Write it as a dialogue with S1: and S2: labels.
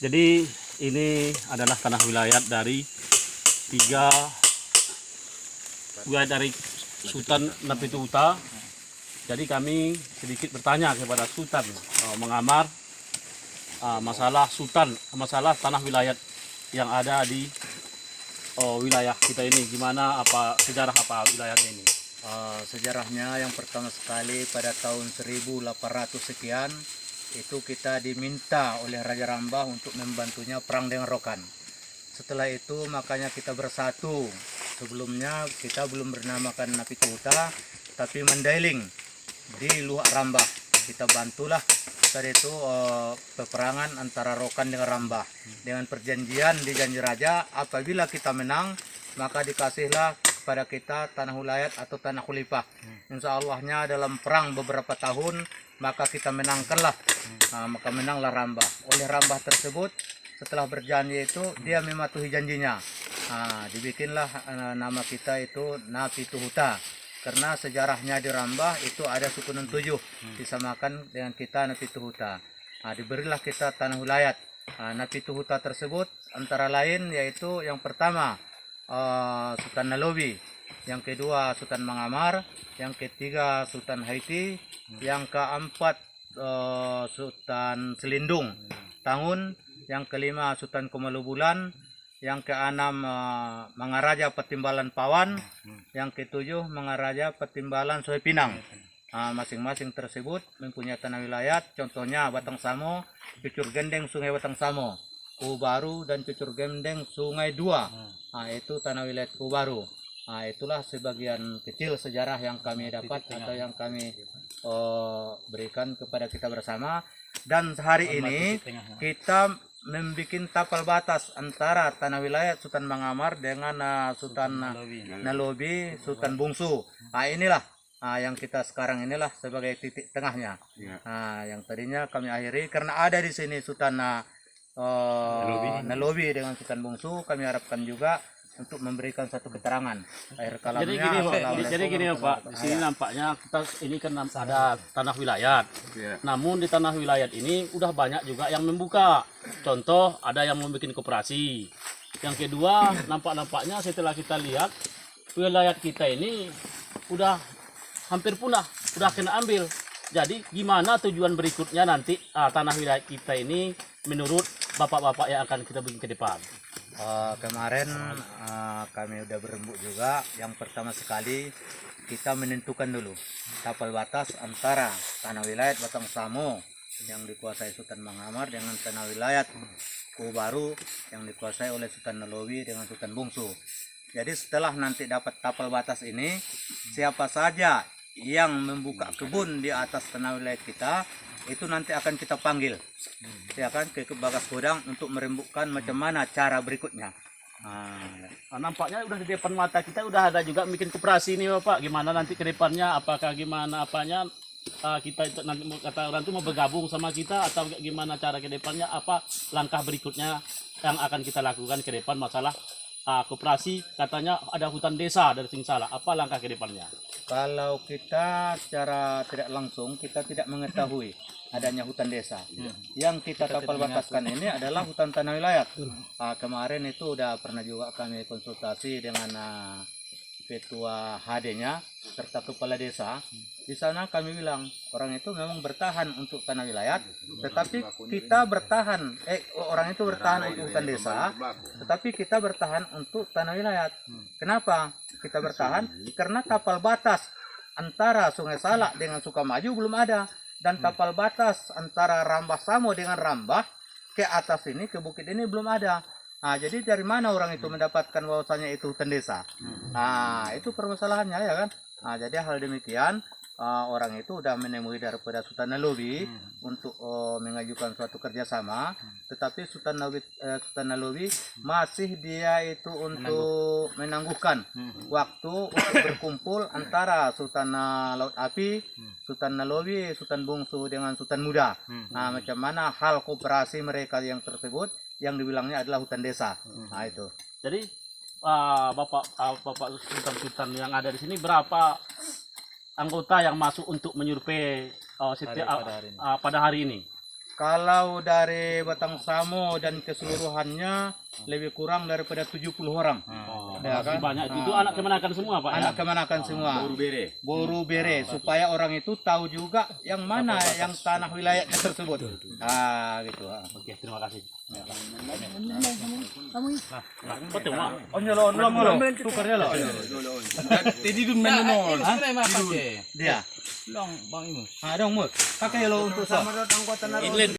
S1: Jadi ini adalah tanah wilayah dari wilayah dari Sultan Napituhuta. Jadi kami sedikit bertanya kepada Sultan mengamar masalah masalah tanah wilayah yang ada di wilayah kita ini. Gimana, sejarah wilayahnya ini?
S2: Sejarahnya yang pertama sekali pada tahun 1800 sekian itu kita diminta oleh Raja Rambah untuk membantunya perang dengan Rokan. Setelah itu makanya kita bersatu. Sebelumnya kita belum bernamakan Napituhuta tapi Mandailing di Luhak Rambah. Kita bantulah pada itu peperangan antara Rokan dengan Rambah dengan perjanjian di janji raja, apabila kita menang maka dikasihlah kepada kita tanah wilayah atau tanah khalifah. Insya Allahnya dalam perang beberapa tahun maka kita menangkanlah, maka menanglah Rambah. Oleh Rambah tersebut setelah berjanji itu dia mematuhi janjinya, dibikinlah nama kita itu Napituhuta. Karena sejarahnya di Rambah itu ada suku Nun Tujuh disamakan dengan kita Napituhuta. Diberilah kita tanah wilayah Napituhuta tersebut antara lain yaitu yang pertama Sultan Nalobi, yang kedua Sultan Mangamar, yang ketiga Sultan Haiti, yang keempat Sultan Selindung Tangun, yang kelima Sultan Komalubulan, yang keenam Mangaraja Petimbalan Pawan, yang ketujuh Mangaraja Petimbalan Soe Pinang. Masing-masing tersebut mempunyai tanah wilayah, contohnya Batang Samo, Cucur Gendeng Sungai Batang Samo, Kubu Baru dan Cucur Gendeng Sungai Dua. Itu tanah wilayah Kubu Baru. Itulah sebagian kecil sejarah yang kami dapat atau yang kami berikan kepada kita bersama. Dan hari ini kita membuat tapal batas antara tanah wilayah Sultan Mangamar dengan Sultan Nalobi, Sultan Bungsu. Inilah yang kita sekarang inilah sebagai titik tengahnya. Yang tadinya kami akhiri karena ada di sini Sultan Nalobi dengan Sultan Bungsu, kami harapkan juga untuk memberikan satu keterangan akhir kalamnya.
S1: Jadi gini Pak, di sini nampaknya kita ini kan ada tanah wilayah. Namun di tanah wilayah ini udah banyak juga yang membuka. Contoh ada yang membuat koperasi. Yang kedua nampaknya setelah kita lihat wilayah kita ini udah hampir punah, udah kena ambil. Jadi gimana tujuan berikutnya nanti tanah wilayah kita ini menurut bapak-bapak yang akan kita bikin ke depan?
S2: Kemarin kami udah berembuk juga. Yang pertama sekali kita menentukan dulu tapal batas antara tanah wilayah Batang Samo yang dikuasai Sultan Mangamar dengan tanah wilayah Kubu Baru yang dikuasai oleh Sultan Nalobi dengan Sultan Bungsu. Jadi setelah nanti dapat tapal batas ini, siapa saja yang membuka kebun di atas tanah wilayah kita itu nanti akan kita panggil, ya kan, ke Bagas Kodang untuk merembukkan macam mana cara berikutnya.
S1: Nampaknya udah di depan mata kita udah ada juga bikin koperasi nih Bapak. Gimana nanti ke depannya? Apakah gimana apanya kita itu nanti kata orang itu mau bergabung sama kita atau gimana cara ke depannya? Apa langkah berikutnya yang akan kita lakukan ke depan masalah koperasi? Katanya ada hutan desa dari Singsala. Apa langkah ke depannya?
S2: Kalau kita secara tidak langsung kita tidak mengetahui adanya hutan desa. Yang kita tapal bataskan ini adalah hutan tanah wilayah. Kemarin itu udah pernah juga kami konsultasi dengan ketua HD-nya serta kepala desa. Di sana kami bilang orang itu memang bertahan untuk tanah wilayah, tetapi kita bertahan orang itu bertahan untuk hutan desa, tetapi kita bertahan untuk tanah wilayah. Kenapa kita bertahan? Karena tapal batas antara Sungai Salak dengan Sukamaju belum ada, dan tapal batas antara Rambah Samo dengan Rambah ke atas ini, ke bukit ini belum ada. Jadi dari mana orang itu mendapatkan bahwasanya itu hutan desa? Itu permasalahannya, ya kan? Jadi hal demikian orang itu sudah menemui daripada Sultan Nalobi untuk mengajukan suatu kerjasama, tetapi Sultan Nalobi masih dia itu untuk menangguhkan waktu untuk berkumpul antara Sultan Laut Api, Sultan Nalobi, Sultan Bungsu dengan Sultan Muda. Macam mana hal kooperasi mereka yang tersebut yang dibilangnya adalah hutan desa. Itu.
S1: Jadi Bapak Sultan yang ada di sini berapa anggota yang masuk untuk menyurvei pada hari ini?
S2: Kalau dari Batang Samo dan keseluruhannya lebih kurang daripada 70 orang. Ya kan?
S1: Banyak itu anak kemenakan semua Pak.
S2: Anak kemenakan semua. Boru bere supaya orang itu tahu juga yang mana yang tanah wilayahnya tersebut. Ah gitu.
S1: Oke, terima kasih.
S3: Betul Mak.
S2: Oh nyolong lo, tukarnya lo.
S3: Tadi dun menon.
S2: Dia.
S3: Long Bang Imus.
S2: Ah dong mus, pakai lo untuk so.
S3: Inlet